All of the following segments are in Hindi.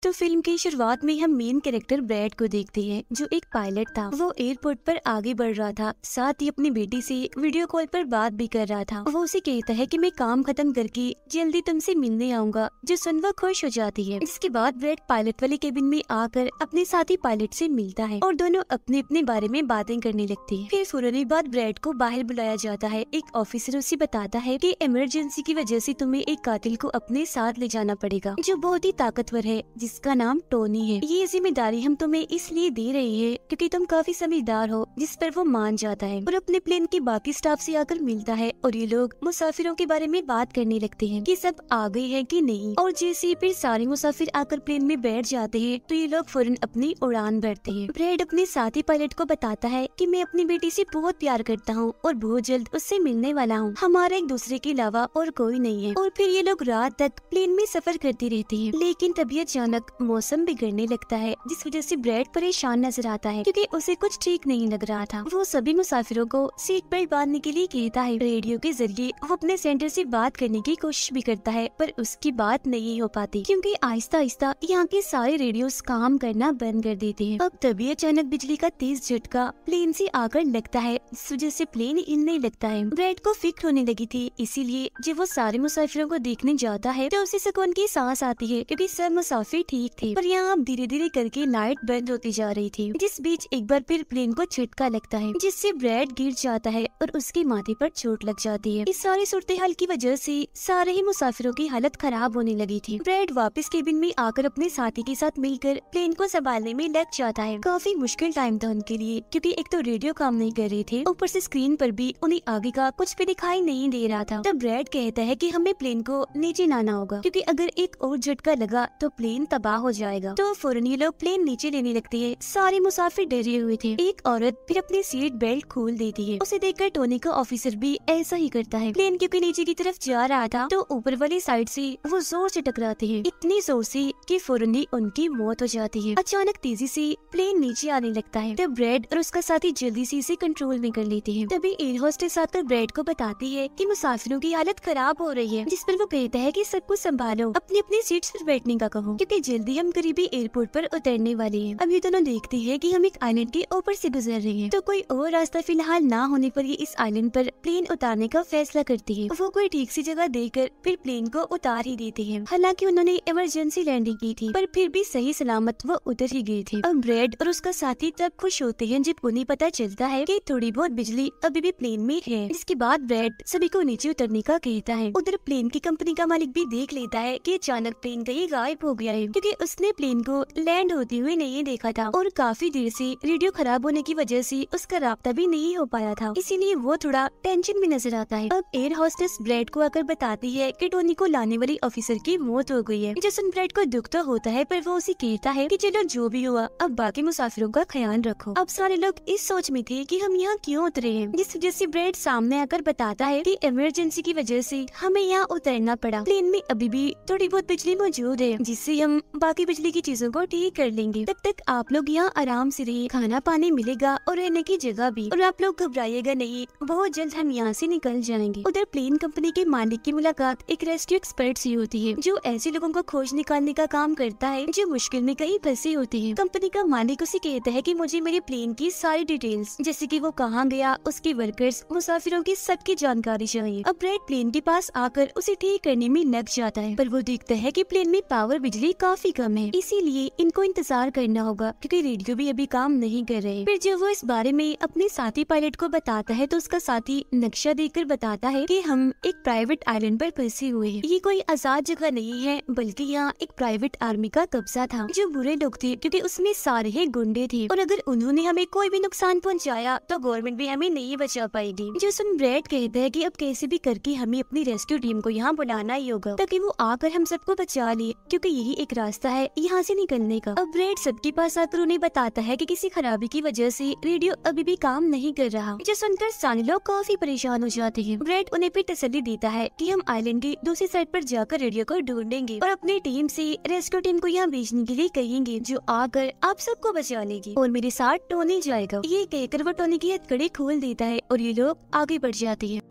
तो फिल्म की शुरुआत में हम मेन कैरेक्टर ब्रैड को देखते हैं, जो एक पायलट था। वो एयरपोर्ट पर आगे बढ़ रहा था, साथ ही अपनी बेटी से वीडियो कॉल पर बात भी कर रहा था। वो उसे कहता है कि मैं काम खत्म करके जल्दी तुमसे मिलने आऊंगा, जो सुन वो खुश हो जाती है। इसके बाद ब्रैड पायलट वाले केबिन में आकर अपने साथी पायलट से मिलता है और दोनों अपने अपने बारे में बातें करने लगते हैं। फिर फौरन बाद ब्रैड को बाहर बुलाया जाता है। एक ऑफिसर उसे बताता है कि इमरजेंसी की वजह से तुम्हें एक कातिल को अपने साथ ले जाना पड़ेगा, जो बहुत ही ताकतवर है, जिसका नाम टोनी है। ये जिम्मेदारी हम तुम्हें इसलिए दे रहे हैं क्योंकि तुम काफी समझदार हो, जिस पर वो मान जाता है और अपने प्लेन के बाकी स्टाफ से आकर मिलता है। और ये लोग मुसाफिरों के बारे में बात करने लगते हैं कि सब आ गए हैं कि नहीं। और जैसे फिर सारे मुसाफिर आकर प्लेन में बैठ जाते हैं तो ये लोग फौरन अपनी उड़ान भरते हैं। ब्रैड अपने साथी पायलट को बताता है कि मैं अपनी बेटी से बहुत प्यार करता हूँ और बहुत जल्द उससे मिलने वाला हूँ। हमारा एक दूसरे के अलावा और कोई नहीं है। और फिर ये लोग रात तक प्लेन में सफर करते रहते हैं, लेकिन तभी अचानक मौसम बिगड़ने लगता है, जिस वजह से ब्रैड परेशान नजर आता है क्योंकि उसे कुछ ठीक नहीं लग रहा था। वो सभी मुसाफिरों को सीट बेल्ट बांधने के लिए कहता है। रेडियो के जरिए वो अपने सेंटर से बात करने की कोशिश भी करता है, पर उसकी बात नहीं हो पाती क्योंकि आहिस्ता आहिस्ता यहाँ के सारे रेडियोस काम करना बंद कर देते हैं। अब तभी अचानक बिजली का तेज झटका प्लेन से आकर लगता है, जिस वजह से प्लेन हिलने लगता है। ब्रैड को फिक्र होने लगी थी, इसीलिए जब वो सारे मुसाफिरों को देखने जाता है तो उसे सुकून की सांस आती है क्योंकि सब मुसाफिर ठीक थे। पर यहाँ अब धीरे धीरे करके लाइट बंद होती जा रही थी, जिस बीच एक बार फिर प्लेन को झटका लगता है, जिससे ब्रैड गिर जाता है और उसके माथे पर चोट लग जाती है। इस सारी सूरत हाल की वजह से सारे ही मुसाफिरों की हालत खराब होने लगी थी। ब्रैड वापस केबिन में आकर अपने साथी के साथ मिलकर प्लेन को संभालने में लग जाता है। काफी मुश्किल टाइम था उनके लिए क्योंकि एक तो रेडियो काम नहीं कर रहे थे, ऊपर से स्क्रीन पर भी उन्हें आगे का कुछ भी दिखाई नहीं दे रहा था। तब ब्रैड कहता है कि हमें प्लेन को नीचे लाना होगा क्योंकि अगर एक और झटका लगा तो प्लेन तबाह हो जाएगा। तो फौरन ये लोग प्लेन नीचे लेने लगते हैं। सारे मुसाफिर डरे हुए थे। एक औरत फिर अपनी सीट बेल्ट खोल देती है। उसे देखकर टोनी का ऑफिसर भी ऐसा ही करता है। प्लेन क्योंकि नीचे की तरफ जा रहा था तो ऊपर वाली साइड से वो जोर से टकराते हैं, इतनी जोर से कि फौरन ही उनकी मौत हो जाती है। अचानक तेजी से प्लेन नीचे आने लगता है। तब ब्रैड और उसका साथी जल्दी से इसे कंट्रोल में कर लेते हैं। तभी एयर होस्टेस आकर ब्रैड को बताती है कि मुसाफिरों की हालत खराब हो रही है, जिस पर वो कहता है कि सब कुछ संभालो, अपनी अपनी सीट पर बैठने का कहो क्योंकि जल्दी हम करीबी एयरपोर्ट पर उतरने वाले हैं। अब ये दोनों देखते हैं कि हम एक आइलैंड के ऊपर से गुजर रहे हैं, तो कोई और रास्ता फिलहाल ना होने पर ये इस आइलैंड पर प्लेन उतारने का फैसला करती है। वो कोई ठीक सी जगह देकर फिर प्लेन को उतार ही देते हैं। हालांकि उन्होंने इमरजेंसी लैंडिंग की थी, पर फिर भी सही सलामत वो उतर ही गए थे। अब ब्रैड और उसका साथी तब खुश होते हैं जब उन्हें पता चलता है कि थोड़ी बहुत बिजली अभी भी प्लेन में है। इसके बाद ब्रैड सभी को नीचे उतरने का कहता है। उधर प्लेन की कंपनी का मालिक भी देख लेता है कि अचानक प्लेन कहीं गायब हो गया है क्योंकि उसने प्लेन को लैंड होते हुए नहीं देखा था और काफी देर से रेडियो खराब होने की वजह से उसका राब्ता भी नहीं हो पाया था, इसीलिए वो थोड़ा टेंशन में नजर आता है। अब एयर होस्टेस ब्रैड को आकर बताती है कि टोनी को लाने वाली ऑफिसर की मौत हो गई है। जिस ब्रैड को दुख तो होता है, पर वो उसे कहता है कि चलो जो भी हुआ अब बाकी मुसाफिरों का ख्याल रखो। अब सारे लोग इस सोच में थे कि हम यहाँ क्यों उतरे हैं, जिस वजह से ब्रैड सामने आकर बताता है कि इमरजेंसी की वजह से हमें यहाँ उतरना पड़ा। प्लेन में अभी भी थोड़ी बहुत बिजली मौजूद है, जिससे हम बाकी बिजली की चीजों को ठीक कर लेंगे। तब तक आप लोग यहाँ आराम से रहिए, खाना पानी मिलेगा और रहने की जगह भी, और आप लोग घबराइएगा नहीं, बहुत जल्द हम यहाँ से निकल जाएंगे। उधर प्लेन कंपनी के मालिक की मुलाकात एक रेस्क्यू एक्सपर्ट से होती है, जो ऐसे लोगों को खोज निकालने का काम करता है जो मुश्किल में कहीं फंसे होते हैं। कंपनी का मालिक उसे कहता है कि मुझे मेरे प्लेन की सारी डिटेल्स, जैसे कि वो कहाँ गया, उसके वर्कर्स, मुसाफिरों की सबकी जानकारी चाहिए। अब ब्रैड प्लेन के पास आकर उसे ठीक करने में लग जाता है, पर वो देखता है कि प्लेन में पावर बिजली काफी कम है, इसीलिए इनको इंतजार करना होगा क्योंकि रेडियो भी अभी काम नहीं कर रहे। फिर जब वो इस बारे में अपने साथी पायलट को बताता है तो उसका साथी नक्शा देखकर बताता है कि हम एक प्राइवेट आइलैंड पर फंसे हुए हैं। ये कोई आजाद जगह नहीं है, बल्कि यहाँ एक प्राइवेट आर्मी का कब्जा था, जो बुरे लोग थे क्योंकि उसमें सारे ही गुंडे थे, और अगर उन्होंने हमें कोई भी नुकसान पहुँचाया तो गवर्नमेंट भी हमें नहीं बचा पाएगी। जो सुन ब्रैड कहता है कि अब कैसे भी करके हमें अपनी रेस्क्यू टीम को यहाँ बुलाना ही होगा ताकि वो आकर हम सबको बचा ले, क्योंकि यही एक रास्ता है यहाँ से निकलने का। अब ब्रैड सबके पास आकर उन्हें बताता है कि किसी खराबी की वजह से रेडियो अभी भी काम नहीं कर रहा, जो सुनकर सारे लोग काफी परेशान हो जाते हैं। ब्रैड उन्हें फिर तसल्ली देता है कि हम आइलैंड की दूसरी साइड पर जाकर रेडियो को ढूंढेंगे और अपनी टीम से रेस्क्यू टीम को यहाँ भेजने के लिए कहेंगे, जो आकर आप सबको बचा लेगी और मेरे साथ टोनी जाएगा। ये कहकर वो टोनी की हथकड़ी खोल देता है और ये लोग आगे बढ़ जाते हैं।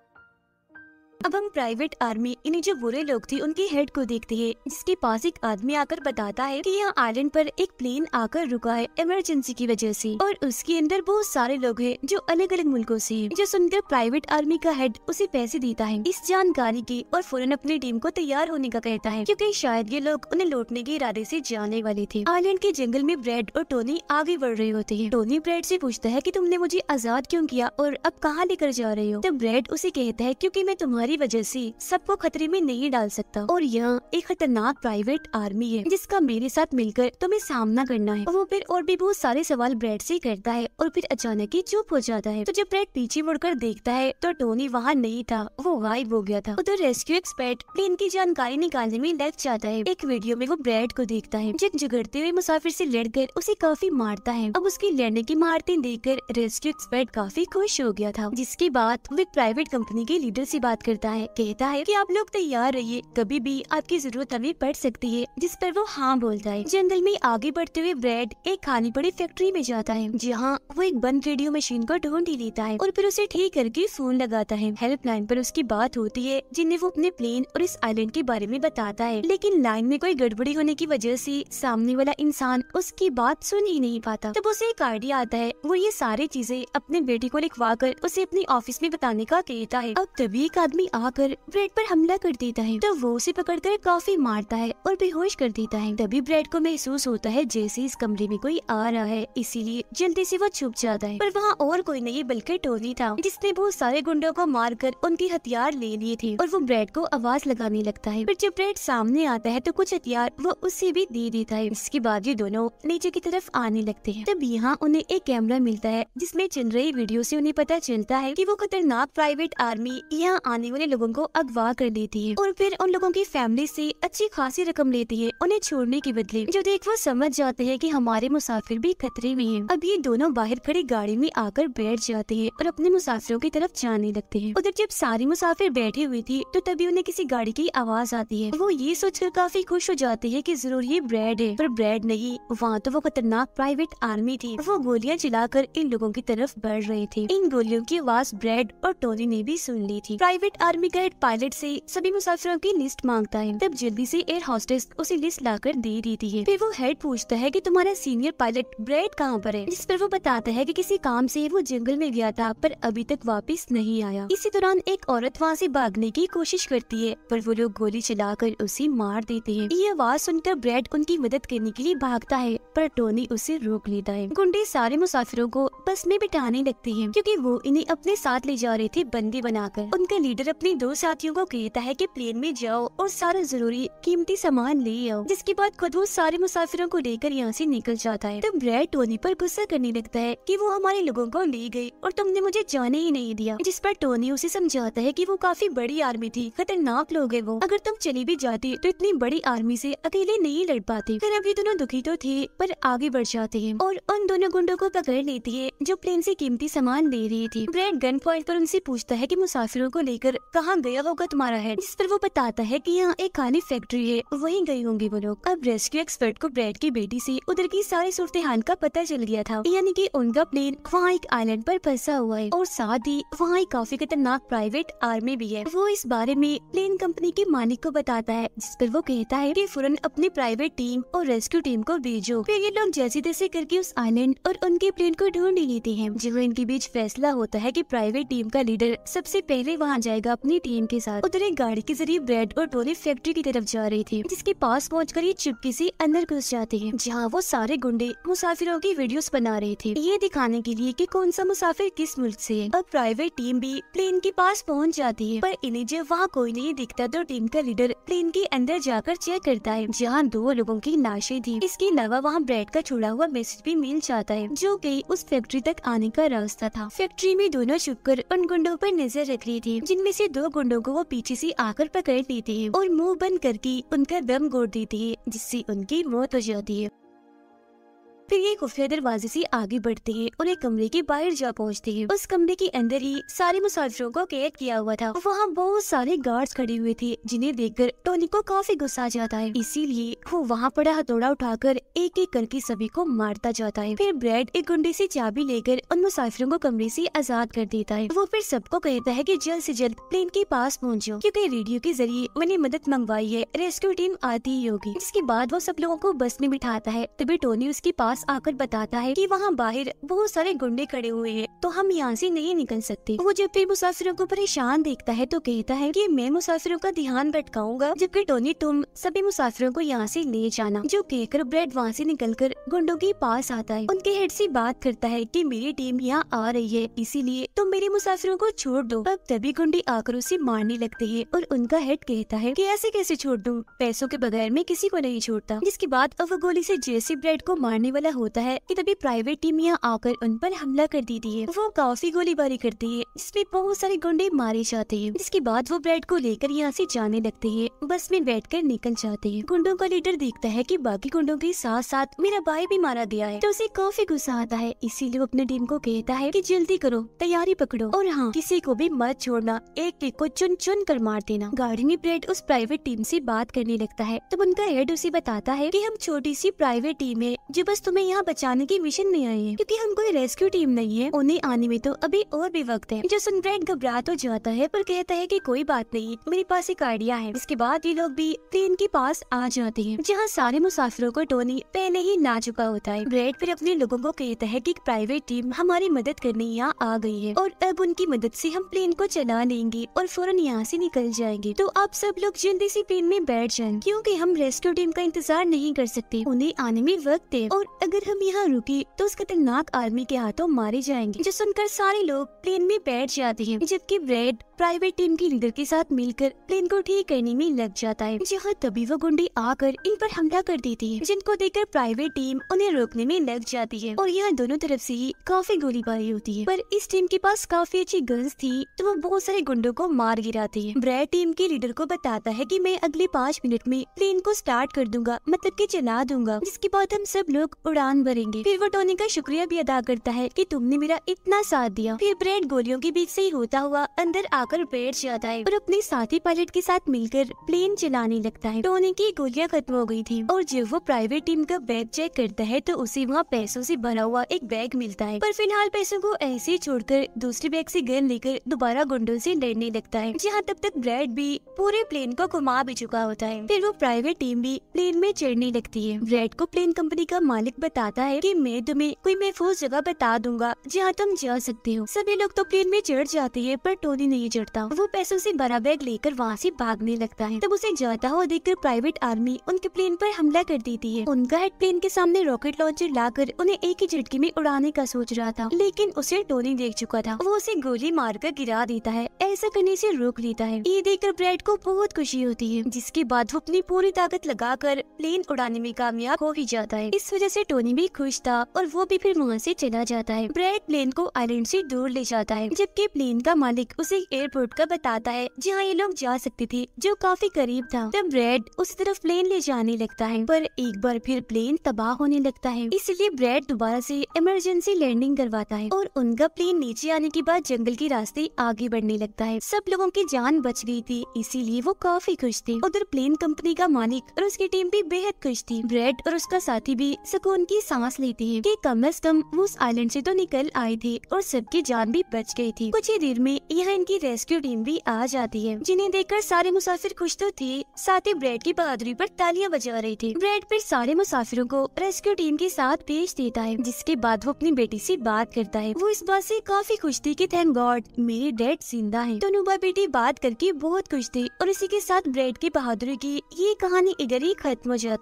अब हम प्राइवेट आर्मी इन्हें जो बुरे लोग थे उनके हेड को देखते हैं, जिसके पास एक आदमी आकर बताता है कि यहाँ आइलैंड पर एक प्लेन आकर रुका है इमरजेंसी की वजह से, और उसके अंदर बहुत सारे लोग हैं जो अलग अलग मुल्कों से हैं। जो सुनकर प्राइवेट आर्मी का हेड उसे पैसे देता है इस जानकारी के, और फौरन अपनी टीम को तैयार होने का कहता है, क्योंकि शायद ये लोग उन्हें लौटने के इरादे से जाने वाले थे। आइलैंड के जंगल में ब्रैड और टोनी आगे बढ़ रहे होते हैं। टोनी ब्रैड से पूछता है कि तुमने मुझे आजाद क्यों किया और अब कहाँ लेकर जा रहे हो? तब ब्रैड उसे कहता है, क्योंकि मैं तुम्हारी वजह से सबको खतरे में नहीं डाल सकता, और यहाँ एक खतरनाक प्राइवेट आर्मी है जिसका मेरे साथ मिलकर तुम्हें सामना करना है। वो फिर और भी बहुत सारे सवाल ब्रैड से करता है, और फिर अचानक ही चुप हो जाता है। तो जब ब्रैड पीछे मुड़कर देखता है तो टोनी वहाँ नहीं था, वो गायब हो गया था। उधर रेस्क्यू एक्सपर्ट प्लेन की जानकारी निकालने में लग जाता है। एक वीडियो में वो ब्रैड को देखता है जो झगड़ते हुए मुसाफिर से लड़कर उसे काफी मारता है। अब उसकी लड़ने की मारते देखकर रेस्क्यू एक्सपर्ट काफी खुश हो गया था, जिसके बाद वो एक प्राइवेट कंपनी के लीडर से बात करता है। कहता है कि आप लोग तैयार रहिए, कभी भी आपकी जरूरत हमें पड़ सकती है, जिस पर वो हाँ बोलता है। जंगल में आगे बढ़ते हुए ब्रैड एक खानी पड़ी फैक्ट्री में जाता है, जहाँ वो एक बंद रेडियो मशीन को ढूंढ ही लेता है और फिर उसे ठीक करके फोन लगाता है। हेल्पलाइन पर उसकी बात होती है, जिन्हें वो अपने प्लेन और इस आइलैंड के बारे में बताता है, लेकिन लाइन में कोई गड़बड़ी होने की वजह से सामने वाला इंसान उसकी बात सुन ही नहीं पाता। तब उसे एक आइडिया आता है, वो ये सारी चीजें अपने बेटे को लिखवा कर उसे अपनी ऑफिस में बताने का कहता है। अब तभी एक आदमी आकर ब्रैड पर हमला कर देता है, तो वो उसे पकड़कर काफी मारता है और बेहोश कर देता है। तभी ब्रैड को महसूस होता है जैसे इस कमरे में कोई आ रहा है, इसीलिए जल्दी से वो छुप जाता है। पर वहाँ और कोई नहीं बल्कि टोनी था, जिसने बहुत सारे गुंडों को मारकर उनके हथियार ले लिए थे, और वो ब्रैड को आवाज लगाने लगता है। पर जब ब्रैड सामने आता है तो कुछ हथियार वो उसे भी दे देता है। इसके बाद ये दोनों नीचे की तरफ आने लगते हैं। तब यहाँ उन्हें एक कैमरा मिलता है, जिसमें चल रही वीडियो से उन्हें पता चलता है कि वो खतरनाक प्राइवेट आर्मी यहाँ आने वाले लोगों को अगवा कर लेती है, और फिर उन लोगों की फैमिली से अच्छी खासी रकम लेती है उन्हें छोड़ने के बदले। जो देख वो समझ जाते हैं कि हमारे मुसाफिर भी खतरे में हैं। अब ये दोनों बाहर खड़ी गाड़ी में आकर बैठ जाते हैं और अपने मुसाफिरों की तरफ जाने लगते हैं। उधर जब सारे मुसाफिर बैठे हुए थे तो तभी उन्हें किसी गाड़ी की आवाज आती है। वो ये सोचकर काफी खुश हो जाते हैं कि जरूर ये ब्रैड है, पर ब्रैड नहीं, वहाँ तो वो खतरनाक प्राइवेट आर्मी थी। वो गोलियां चलाकर इन लोगों की तरफ बढ़ रहे थे। इन गोलियों की आवाज ब्रैड और टोनी ने भी सुन ली थी। प्राइवेट आर्मी का हेड पायलट से सभी मुसाफिरों की लिस्ट मांगता है। तब जल्दी से एयर होस्टेस उसे लिस्ट लाकर दे देती है। फिर वो हेड पूछता है कि तुम्हारा सीनियर पायलट ब्रैड कहाँ पर है, जिस पर वो बताता है कि किसी काम से वो जंगल में गया था पर अभी तक वापस नहीं आया। इसी दौरान एक औरत वहाँ से भागने की कोशिश करती है, पर वो लोग गोली चलाकर उसे मार देते हैं। ये आवाज सुनकर ब्रैड उनकी मदद करने के लिए भागता है, पर टोनी उसे रोक लेता है। गुंडे सारे मुसाफिरों को बस में बिठाने लगते हैं, क्योंकि वो इन्हें अपने साथ ले जा रहे थे बंदी बनाकर। उनका लीडर अपने दो साथियों को कहता है कि प्लेन में जाओ और सारा जरूरी कीमती सामान ले आओ, जिसके बाद खुद वो सारे मुसाफिरों को लेकर यहाँ से निकल जाता है। तब ब्रैड टोनी पर गुस्सा करने लगता है कि वो हमारे लोगों को ले गए और तुमने मुझे जाने ही नहीं दिया, जिस पर टोनी उसे समझाता है कि वो काफी बड़ी आर्मी थी, खतरनाक लोग है वो, अगर तुम चली भी जाती तो इतनी बड़ी आर्मी से अकेले नहीं लड़ पाती। फिर अभी दोनों दुखी तो थे, पर आगे बढ़ जाते हैं और उन दोनों गुंडों को पकड़ लेती है जो प्लेन से कीमती सामान ले रही थी। ब्रैड गन पॉइंट पर उनसे पूछता है कि मुसाफिरों को लेकर कहाँ गया होगा तुम्हारा हेड, जिस पर वो बताता है कि यहाँ एक खाली फैक्ट्री है, वहीं गए होंगे वो लोग। अब रेस्क्यू एक्सपर्ट को ब्रैड की बेटी से उधर की सारी सूरत हाल का पता चल गया था, यानी कि उनका प्लेन वहाँ एक आइलैंड पर फंसा हुआ है और साथ ही वहाँ एक काफी खतरनाक प्राइवेट आर्मी भी है। वो इस बारे में प्लेन कंपनी के मालिक को बताता है, जिस पर वो कहता है कि फौरन अपनी प्राइवेट टीम और रेस्क्यू टीम को भेजो। फिर ये लोग जैसे तैसे करके उस आइलैंड और उनके प्लेन को ढूंढ लेते हैं। जब इनके बीच फैसला होता है कि प्राइवेट टीम का लीडर सबसे पहले वहाँ जाएगा अपनी टीम के साथ। उधर एक गाड़ी के जरिए ब्रैड और टोनी फैक्ट्री की तरफ जा रहे थे, जिसके पास पहुंचकर ये चुपके से अंदर घुस जाते हैं, जहाँ वो सारे गुंडे मुसाफिरों की वीडियोस बना रहे थे, ये दिखाने के लिए कि कौन सा मुसाफिर किस मुल्क से है। अब प्राइवेट टीम भी प्लेन के पास पहुंच जाती है, पर इन्हें जब वहाँ कोई नहीं दिखता तो टीम का लीडर प्लेन के अंदर जाकर चेक करता है, जहाँ 2 लोगों की लाशें थी। इसके अलावा वहाँ ब्रैड का छोड़ा हुआ मैसेज भी मिल जाता है, जो कि उस फैक्ट्री तक आने का रास्ता था। फैक्ट्री में दोनों छुपकर उन गुंडों पर नजर रख रही थी, जिनमें से 2 गुंडों को वो पीछे से आकर पकड़ लेते हैं और मुंह बंद करके उनका दम घोट देते हैं, जिससे उनकी मौत हो जाती है। फिर ये खुफिया दरवाजे से आगे बढ़ते हैं और एक कमरे के बाहर जा पहुँचते हैं। उस कमरे के अंदर ही सारे मुसाफिरों को कैद किया हुआ था। वहाँ बहुत सारे गार्ड्स खड़े हुए थे जिन्हें देखकर टोनी को काफी गुस्सा आ जाता है। इसीलिए वो वहाँ पड़ा हथौड़ा उठाकर एक एक करके सभी को मारता जाता है। फिर ब्रैड एक गुंडे से चाबी लेकर उन मुसाफिरों को कमरे से आजाद कर देता है। वो फिर सबको कहता है कि जल्द से जल्द प्लेन के पास पहुँचो, क्योंकि रेडियो के जरिए मैंने मदद मंगवाई है, रेस्क्यू टीम आती ही होगी। इसके बाद वो सब लोगों को बस में बिठाता है। तभी टोनी उसके पास आकर बताता है कि वहाँ बाहर बहुत सारे गुंडे खड़े हुए हैं, तो हम यहाँ से नहीं निकल सकते। वो जब भी मुसाफिरों को परेशान देखता है तो कहता है कि मैं मुसाफिरों का ध्यान भटकाऊंगा, जबकि टोनी तुम सभी मुसाफिरों को यहाँ से ले जाना। जो कहकर ब्रैड वहाँ से निकलकर गुंडों के पास आता है। उनके हेड से बात करता है कि मेरी टीम यहाँ आ रही है, इसीलिए तुम मेरे मुसाफिरों को छोड़ दो। अब तभी गुंडे आकर उसे मारने लगते हैं और उनका हेड कहता है कि ऐसे कैसे छोड़ दूं, पैसों के बगैर मैं किसी को नहीं छोड़ता। जिसके बाद अब वो गोली से जैसे ब्रैड को मारने वाला होता है कि तभी प्राइवेट टीम यहाँ आकर उन पर हमला कर देती है। वो काफी गोलीबारी करती है, जिसमें बहुत सारे गुंडे मारे जाते हैं। जिसके बाद वो ब्रैड को लेकर यहाँ से जाने लगते हैं। बस में बैठकर निकल जाते हैं। गुंडों का लीडर देखता है कि बाकी गुंडों के साथ साथ मेरा भाई भी मारा गया है, तो उसे काफी गुस्सा आता है। इसीलिए वो अपनी टीम को कहता है कि जल्दी करो, तैयारी पकड़ो और हाँ, किसी को भी मत छोड़ना, एक एक को चुन चुन कर मार देना। गाड़ी में ब्रैड उस प्राइवेट टीम से बात करने लगता है। तब उनका हेड उसे बताता है कि हम छोटी सी प्राइवेट टीम है जो बस तुम्हें यहाँ बचाने की मिशन में आई है, क्योंकि हम कोई रेस्क्यू टीम नहीं है। उन्हें आने में तो अभी और भी वक्त है। जो सुन ब्रैड घबरा तो जाता है, पर कहता है कि कोई बात नहीं, मेरे पास एक आइडिया है। इसके बाद ये लोग भी प्लेन के पास आ जाते हैं, जहाँ सारे मुसाफिरों को टोनी पहले ही ला चुका होता है। ब्रैड फिर अपने लोगों को कहता है कि एक प्राइवेट टीम हमारी मदद करने यहाँ आ गई है और अब उनकी मदद से हम प्लेन को चला लेंगे और फौरन यहाँ से निकल जाएंगे। तो आप सब लोग जल्दी से प्लेन में बैठ जाएं, क्योंकि हम रेस्क्यू टीम का इंतजार नहीं कर सकते, उन्हें आने में वक्त है और अगर हम यहाँ रुके तो उस खतरनाक आर्मी के हाथों मारे जाएंगे। जो सुनकर सारे लोग प्लेन में बैठ जाते हैं, जबकि ब्रैड प्राइवेट टीम के लीडर के साथ मिलकर प्लेन को ठीक करने में लग जाता है। जहाँ तभी वो गुंडे आकर इन पर हमला कर देती है, जिनको देखकर प्राइवेट टीम उन्हें रोकने में लग जाती है और यहाँ दोनों तरफ से ही काफी गोलीबारी होती है। पर इस टीम के पास काफी अच्छी गन्स थी, तो वो बहुत सारे गुंडों को मार गिराती है। ब्रैड टीम के लीडर को बताता है कि मैं अगले 5 मिनट में प्लेन को स्टार्ट कर दूंगा, मतलब कि चला दूंगा, जिसके बाद हम सब लोग उड़ान भरेंगे। फिर वो टोनी का शुक्रिया भी अदा करता है कि तुमने मेरा इतना साथ दिया। फिर ब्रैड गोलियों के बीच से ही होता हुआ अंदर आकर बैठ जाता है और अपने साथी पायलट के साथ मिलकर प्लेन चलाने लगता है। टोनी की गोलियां खत्म हो गई थी और जब वो प्राइवेट टीम का बैग चेक करता है तो उसे वहाँ पैसों से भरा हुआ एक बैग मिलता है। पर फिलहाल पैसों को ऐसे छोड़कर दूसरे बैग से गन लेकर दोबारा गुंडों से लड़ने लगता है, जहाँ तब तक ब्रैड भी पूरे प्लेन को घुमा भी चुका होता है। फिर वो प्राइवेट टीम भी प्लेन में चढ़ने लगती है। ब्रैड को प्लेन कंपनी का मालिक बताता है कि मैं तुम्हें कोई महफूज जगह बता दूंगा जहाँ तुम जा सकते हो। सभी लोग तो प्लेन में चढ़ जाते हैं, पर टोनी नहीं चढ़ता। वो पैसों से भरा बैग लेकर वहाँ से भागने लगता है। तब उसे जाता हुआ देखकर प्राइवेट आर्मी उनके प्लेन पर हमला कर देती है। उनका हेड प्लेन के सामने रॉकेट लॉन्चर लाकर उन्हें एक ही झटके में उड़ाने का सोच रहा था, लेकिन उसे टोनी देख चुका था। वो उसे गोली मारकर गिरा देता है, ऐसा करने से रोक लेता है। ये देखकर ब्रैड को बहुत खुशी होती है, जिसके बाद वो अपनी पूरी ताकत लगाकर प्लेन उड़ाने में कामयाब हो ही जाता है। इस वजह से टोनी भी खुश था और वो भी फिर वहाँ से चला जाता है। ब्रैड प्लेन को आइलैंड से दूर ले जाता है, जबकि प्लेन का मालिक उसे एयरपोर्ट का बताता है जहाँ ये लोग जा सकते थे, जो काफी करीब था। तब ब्रैड उस तरफ प्लेन ले जाने लगता है, पर एक बार फिर प्लेन तबाह होने लगता है। इसलिए ब्रैड दोबारा से इमरजेंसी लैंडिंग करवाता है और उनका प्लेन नीचे आने के बाद जंगल के रास्ते आगे बढ़ने लगता है। सब लोगों की जान बच गई थी, इसीलिए वो काफी खुश थे। उधर प्लेन कंपनी का मालिक और उसकी टीम भी बेहद खुश थी। ब्रैड और उसका साथी भी सुकून की सांस लेते हैं कि कम से कम वो उस आइलैंड से तो निकल आए थे और सबकी जान भी बच गई थी। कुछ ही देर में यहाँ इनकी रेस्क्यू टीम भी आ जाती है, जिन्हें देखकर सारे मुसाफिर खुश तो थे, साथ ही ब्रैड की बहादुरी पर तालियां बजा रहे थे। ब्रैड फिर सारे मुसाफिरों को रेस्क्यू टीम के साथ भेज देता है, जिसके बाद वो अपनी बेटी से बात करता है। वो इस बात से काफी खुश थी कि थैंक गॉड मेरे डैड जिंदा हैं। तो नुबा बेटी बात करके बहुत खुश थी और इसी के साथ ब्रैड की बहादुरी की ये कहानी इधर ही खत्म हो जाती।